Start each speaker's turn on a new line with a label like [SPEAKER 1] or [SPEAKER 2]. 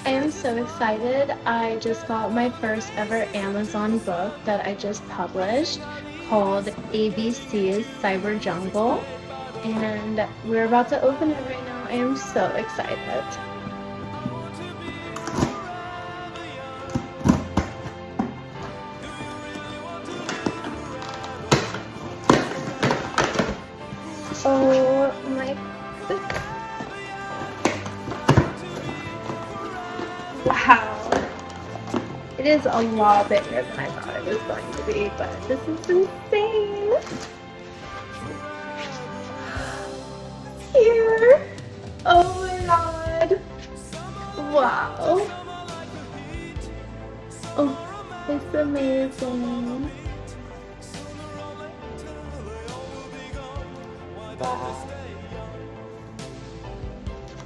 [SPEAKER 1] I am so excited. I just got my first ever Amazon book that I just published called A.B.C.s Cyber Jungle, and we're about to open it right now. I am so excited. Oh my, wow. It is a lot bigger than I thought it was going to be, but this is insane. Here. Oh my god. Wow. Oh, it's amazing. Wow.